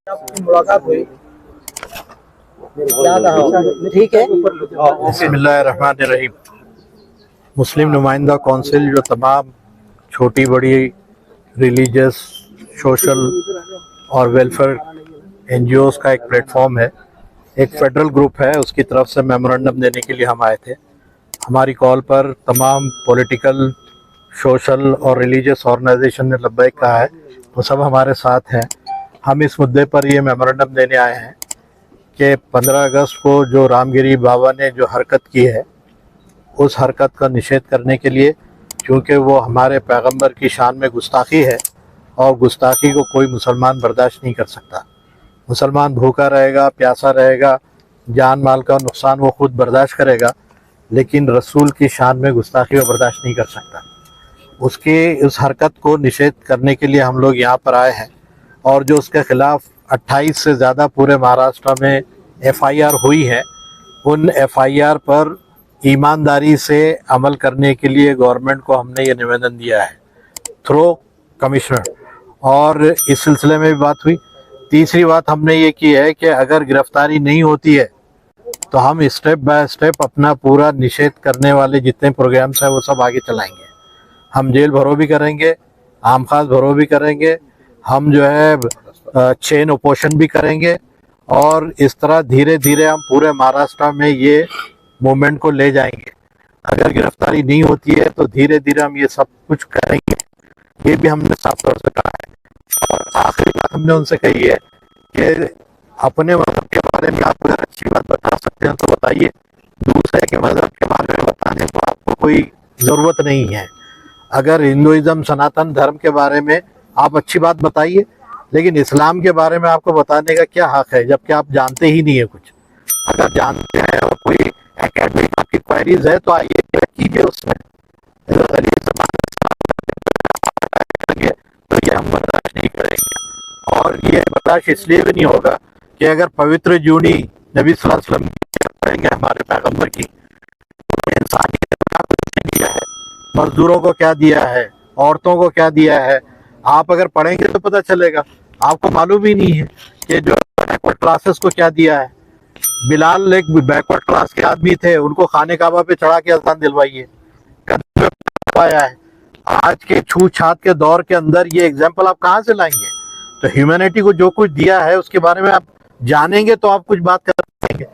आपकी मुलाकात हुई, क्या कहा? ठीक है। बिस्मिल्लाहिर्रहमानिर्रहीम। मुस्लिम नुमाइंदा कौंसिल जो तमाम छोटी बड़ी रिलीजियस, सोशल और वेलफेयर एनजीओज़ का एक प्लेटफॉर्म है, एक फेडरल ग्रुप है, उसकी तरफ से मेमोरेंडम देने के लिए हम आए थे। हमारी कॉल पर तमाम पॉलिटिकल, सोशल और रिलीजियस ऑर्गेनाइजेशन ने लब्बैक कहा है, वो सब हमारे साथ हैं। हम इस मुद्दे पर ये मेमोरेंडम देने आए हैं कि 15 अगस्त को जो रामगिरी बाबा ने जो हरकत की है, उस हरकत का निषेध करने के लिए, क्योंकि वो हमारे पैगंबर की शान में गुस्ताखी है और गुस्ताखी को कोई मुसलमान बर्दाश्त नहीं कर सकता। मुसलमान भूखा रहेगा, प्यासा रहेगा, जान माल का नुकसान वो खुद बर्दाश्त करेगा, लेकिन रसूल की शान में गुस्ताखी वो बर्दाश्त नहीं कर सकता। उसकी उस हरकत को निषेध करने के लिए हम लोग यहाँ पर आए हैं। और जो उसके ख़िलाफ़ 28 से ज़्यादा पूरे महाराष्ट्र में FIR हुई है, उन FIR पर ईमानदारी से अमल करने के लिए गवर्नमेंट को हमने ये निवेदन दिया है थ्रू कमिश्नर, और इस सिलसिले में भी बात हुई। तीसरी बात हमने ये की है कि अगर गिरफ्तारी नहीं होती है तो हम स्टेप बाय स्टेप अपना पूरा निषेध करने वाले जितने प्रोग्राम्स हैं वो सब आगे चलाएंगे। हम जेल भरो भी करेंगे, आम खास भरो भी करेंगे, हम जो है चेन ओपोषण भी करेंगे, और इस तरह धीरे धीरे हम पूरे महाराष्ट्र में ये मूवमेंट को ले जाएंगे। अगर गिरफ्तारी नहीं होती है तो धीरे धीरे हम ये सब कुछ करेंगे, ये भी हमने साफ तौर से कहा है। और आखिरी बात हमने उनसे कही है कि अपने मजहब के बारे में आप अगर अच्छी बात बता सकते हैं तो बताइए, दूसरे के मजहब के बारे में बताने को आपको कोई ज़रूरत नहीं है। अगर हिंदुइज्म, सनातन धर्म के बारे में आप अच्छी बात बताइए, लेकिन इस्लाम के बारे में आपको बताने का क्या हक है, जबकि आप जानते ही नहीं है कुछ। अगर जानते हैं और कोई एकेडमिक आपकी क्वेरीज है तो आइए कीजिए उसमें। तो ये हम बर्दाश्त नहीं करेंगे, और ये बर्दाश्त इसलिए भी नहीं होगा कि अगर पवित्र जूनी नबी सल्लल्लाहु अलैहि वसल्लम पढ़ेंगे हमारे पैगंबर की, इंसानियत को क्या कुछ दिया है, मजदूरों को क्या दिया है, औरतों को क्या दिया है, आप अगर पढ़ेंगे तो पता चलेगा। आपको मालूम ही नहीं है कि जो बैकवर्ड क्लासेस को क्या दिया है। बिलाल एक बैकवर्ड क्लास के आदमी थे, उनको खाने काबा पे चढ़ा के अजान दिलवाइए, पाया है। आज के छूत छात के दौर के अंदर ये एग्जाम्पल आप कहाँ से लाएंगे? तो ह्यूमैनिटी को जो कुछ दिया है उसके बारे में आप जानेंगे तो आप कुछ बात कर पाएंगे।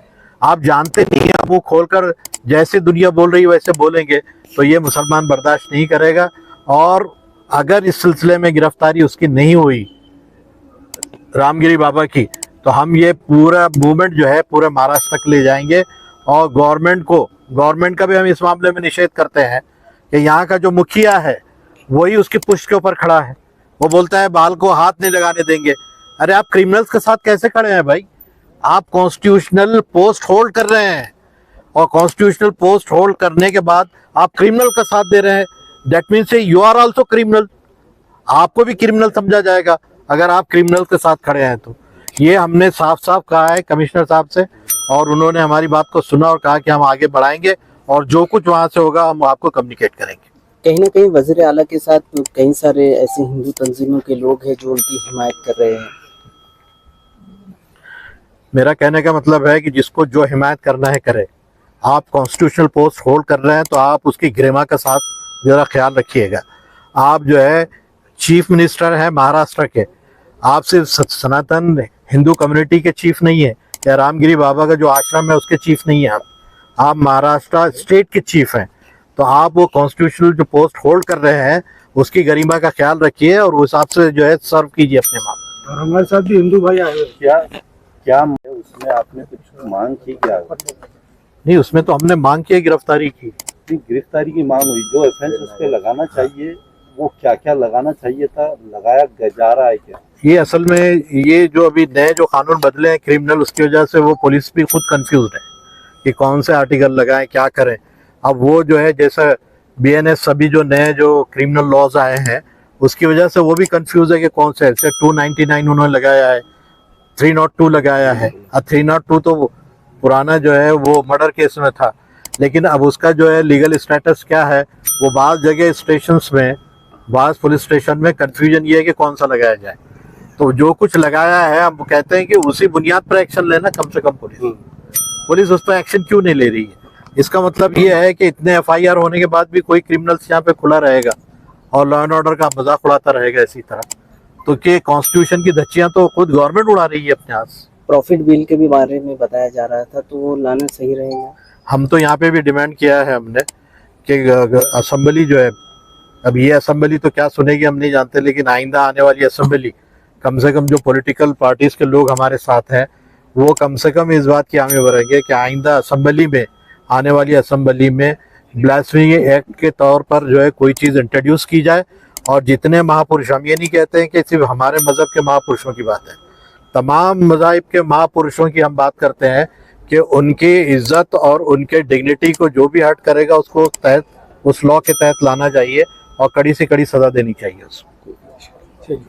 आप जानते नहीं है, आप वो खोलकर जैसे दुनिया बोल रही है वैसे बोलेंगे तो ये मुसलमान बर्दाश्त नहीं करेगा। और अगर इस सिलसिले में गिरफ्तारी उसकी नहीं हुई रामगिरी बाबा की, तो हम ये पूरा मूवमेंट जो है पूरे महाराष्ट्र तक ले जाएंगे। और गवर्नमेंट का भी हम इस मामले में निषेध करते हैं कि यहाँ का जो मुखिया है वही उसकी पुष्ट के ऊपर खड़ा है। वो बोलता है बाल को हाथ नहीं लगाने देंगे। अरे आप क्रिमिनल्स के साथ कैसे खड़े हैं भाई? आप कॉन्स्टिट्यूशनल पोस्ट होल्ड कर रहे हैं, और कॉन्स्टिट्यूशनल पोस्ट होल्ड करने के बाद आप क्रिमिनल का साथ दे रहे हैं। That means you are also criminal. आपको भी क्रिमिनल समझा जाएगा अगर आप क्रिमिनल के साथ खड़े हैं। तो ये हमने साफ साफ कहा है कमिश्नर साहब से, और उन्होंने हमारी बात को सुना और कहा कि हम आगे बढ़ाएंगे और जो कुछ वहाँ से होगा हम आपको कम्युनिकेट करेंगे। कहीं ना कहीं वज़ीर आला के साथ कई सारे ऐसे हिंदू तंजीमों के लोग हैं जो उनकी हिमायत कर रहे हैं। मेरा कहने का मतलब है कि जिसको जो हिमायत करना है करे। आप कॉन्स्टिट्यूशनल पोस्ट होल्ड कर रहे हैं तो आप उसकी गरिमा का साथ ज़रा ख्याल रखिएगा। आप जो है चीफ मिनिस्टर हैं महाराष्ट्र के, आप सिर्फ सनातन हिंदू कम्युनिटी के चीफ नहीं है, या रामगिरी बाबा का जो आश्रम है उसके चीफ नहीं है। आप महाराष्ट्र स्टेट के चीफ हैं। तो आप वो कॉन्स्टिट्यूशनल जो पोस्ट होल्ड कर रहे हैं उसकी गरिमा का ख्याल रखिए और उस हिसाब से जो है सर्व कीजिए अपने मामले। और हमारे साथ भी हिंदू भाई आए हुए, क्या उसमें आपने कुछ मांग की क्या? नहीं, उसमें तो हमने मांग की है गिरफ्तारी की। गिरफ्तारी की मांग हुई, जो ऑफेंस उस पे लगाना चाहिए वो क्या क्या लगाना चाहिए था, लगाया जा रहा है क्या? ये असल में ये जो अभी नए जो कानून बदले हैं क्रिमिनल, उसकी वजह से वो पुलिस भी खुद कंफ्यूज है कि कौन से आर्टिकल लगाएं, क्या करें। अब वो जो है जैसे BNS सभी जो नए जो क्रिमिनल लॉज आए हैं उसकी वजह से वो भी कंफ्यूज है कि कौन से, जैसे 299 उन्होंने लगाया है, 302 लगाया है। अब 302 तो पुराना जो है वो मर्डर केस में था, लेकिन अब उसका जो है लीगल स्टेटस क्या है, वो बाज़ जगह स्टेशंस में, बाज़ पुलिस स्टेशन में कंफ्यूजन ये है कि कौन सा लगाया जाए। तो जो कुछ लगाया है हम कहते हैं कि उसी बुनियाद पर एक्शन लेना कम से कम पुलिस उस पर एक्शन क्यों नहीं ले रही है। इसका मतलब ये है कि इतने FIR होने के बाद भी कोई क्रिमिनल्स यहाँ पे खुला रहेगा और लॉ एंड ऑर्डर का मजाक उड़ाता रहेगा इसी तरह, तो कि कॉन्स्टिट्यूशन की धज्जियां तो खुद गवर्नमेंट उड़ा रही है अपने हाथ से। प्रॉफिट बिल के भी बारे में बताया जा रहा था, तो वो लाना सही रहेगा। हम तो यहाँ पे भी डिमांड किया है हमने कि असेंबली जो है, अब ये असेंबली तो क्या सुनेगी हम नहीं जानते, लेकिन आइंदा आने वाली असेंबली कम से कम जो पॉलिटिकल पार्टीज के लोग हमारे साथ हैं वो कम से कम इस बात की हामी भरेंगे कि आइंदा असेंबली में, आने वाली असेंबली में ब्लास्फेमी एक्ट के तौर पर जो है कोई चीज़ इंट्रोड्यूस की जाए। और जितने महापुरुष, हम ये नहीं कहते हैं कि सिर्फ हमारे मज़हब के महापुरुषों की बात है, तमाम मज़ाहिब के महापुरुषों की हम बात करते हैं कि उनकी इज्जत और उनके डिग्निटी को जो भी हर्ट करेगा उसको तहत, उस लॉ के तहत लाना चाहिए और कड़ी से कड़ी सज़ा देनी चाहिए उसको।